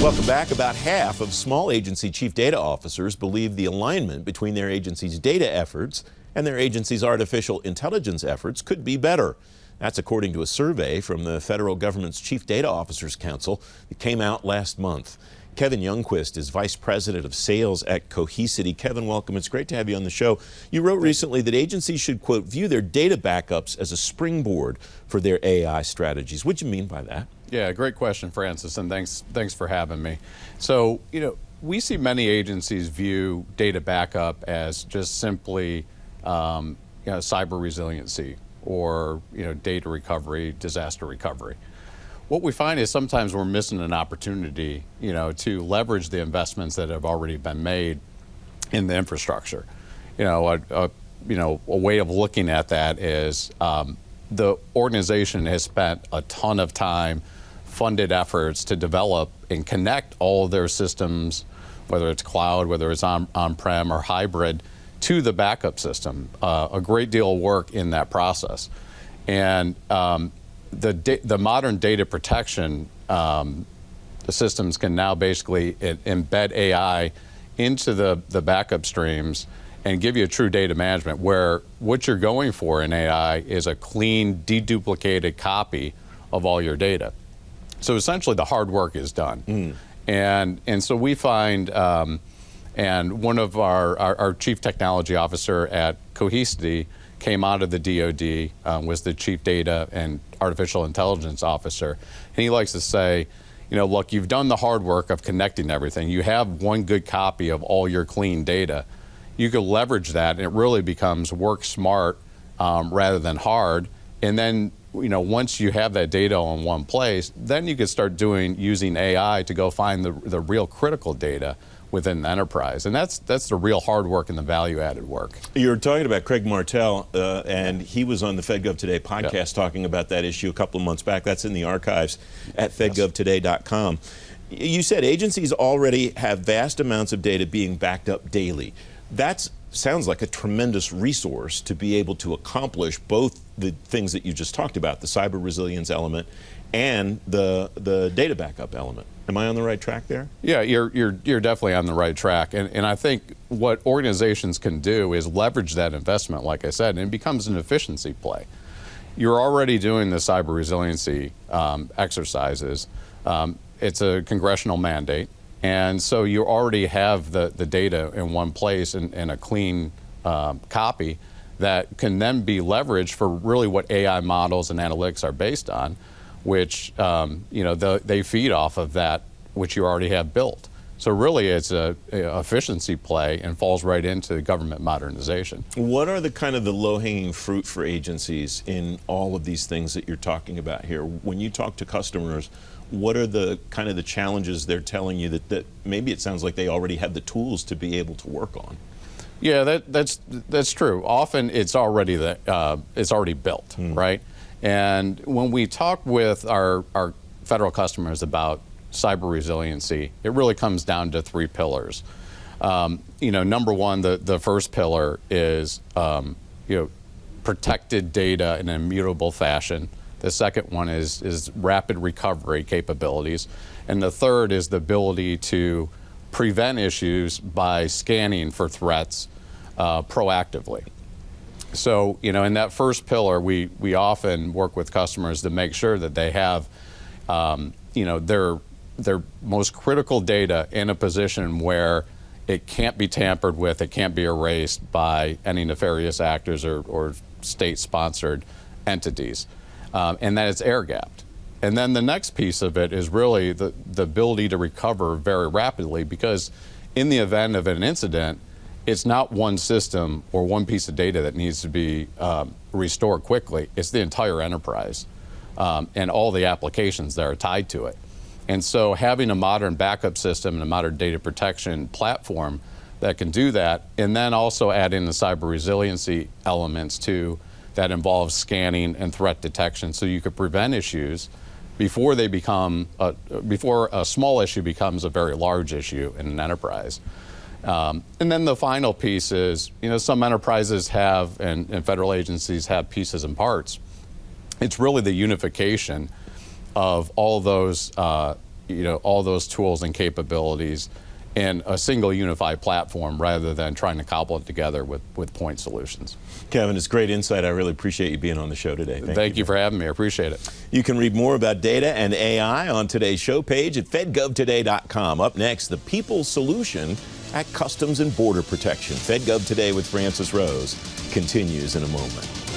Welcome back. About half of small agency chief data officers believe the alignment between their agency's data efforts and their agency's artificial intelligence efforts could be better. That's according to a survey from the federal government's Chief Data Officers Council that came out last month. Kevin Youngquist is Vice President of Sales at Cohesity. Kevin, welcome. It's great to have you on the show. You wrote recently that agencies should, quote, view their data backups as a springboard for their AI strategies. What do you mean by that? Yeah, great question, Francis, and thanks for having me. So, we see many agencies view data backup as just simply, cyber resiliency or, data recovery, disaster recovery. What we find is sometimes we're missing an opportunity, to leverage the investments that have already been made in the infrastructure. A way of looking at that is the organization has spent a ton of time, funded efforts to develop and connect all of their systems, whether it's cloud, whether it's on-prem or hybrid, to the backup system. A great deal of work in that process. And the modern data protection the systems can now basically embed AI into the backup streams and give you a true data management, where what you're going for in AI is a clean, deduplicated copy of all your data. So essentially the hard work is done. And so we find, and one of our Chief Technology Officer at Cohesity came out of the DoD, was the Chief Data and Artificial Intelligence Officer. And he likes to say, look, you've done the hard work of connecting everything. You have one good copy of all your clean data. You could leverage that, and it really becomes work smart rather than hard. And then, once you have that data in one place, then you can start using AI to go find the real critical data within the enterprise. And that's the real hard work and the value-added work. You're talking about Craig Martell, and he was on the FedGov Today podcast talking about that issue a couple of months back. That's in the archives at fedgovtoday.com. You said agencies already have vast amounts of data being backed up daily. That sounds like a tremendous resource to be able to accomplish both the things that you just talked about, the cyber resilience element and the data backup element. Am I on the right track there? Yeah, you're definitely on the right track. And I think what organizations can do is leverage that investment, like I said, and it becomes an efficiency play. You're already doing the cyber resiliency exercises. It's a congressional mandate. And so you already have the data in one place in a clean copy that can then be leveraged for really what AI models and analytics are based on, which they feed off of that which you already have built. So really it's a efficiency play and falls right into government modernization. What are the kind of the low-hanging fruit for agencies in all of these things that you're talking about here? When you talk to customers, what are the kind of the challenges they're telling you that maybe it sounds like they already have the tools to be able to work on? Yeah, that's true. Often it's already built, right? And when we talk with our federal customers about cyber resiliency, it really comes down to three pillars. Number one, the first pillar is protected data in an immutable fashion. The second one is rapid recovery capabilities. And the third is the ability to prevent issues by scanning for threats proactively. So, in that first pillar, we often work with customers to make sure that they have, their most critical data in a position where it can't be tampered with, it can't be erased by any nefarious actors or state-sponsored entities, and that it's air-gapped. And then the next piece of it is really the ability to recover very rapidly, because in the event of an incident, it's not one system or one piece of data that needs to be restored quickly. It's the entire enterprise and all the applications that are tied to it. And so having a modern backup system and a modern data protection platform that can do that, and then also add in the cyber resiliency elements too, that involves scanning and threat detection, so you could prevent issues before they become before a small issue becomes a very large issue in an enterprise. And then the final piece is, some enterprises have, and federal agencies have, pieces and parts. It's really the unification of all those all those tools and capabilities in a single unified platform rather than trying to cobble it together with point solutions. Kevin, it's great insight. I really appreciate you being on the show today. Thank you for having me. I appreciate it. You can read more about data and AI on today's show page at fedgovtoday.com. Up next, the people's solution at Customs and Border Protection. FedGov Today with Francis Rose continues in a moment.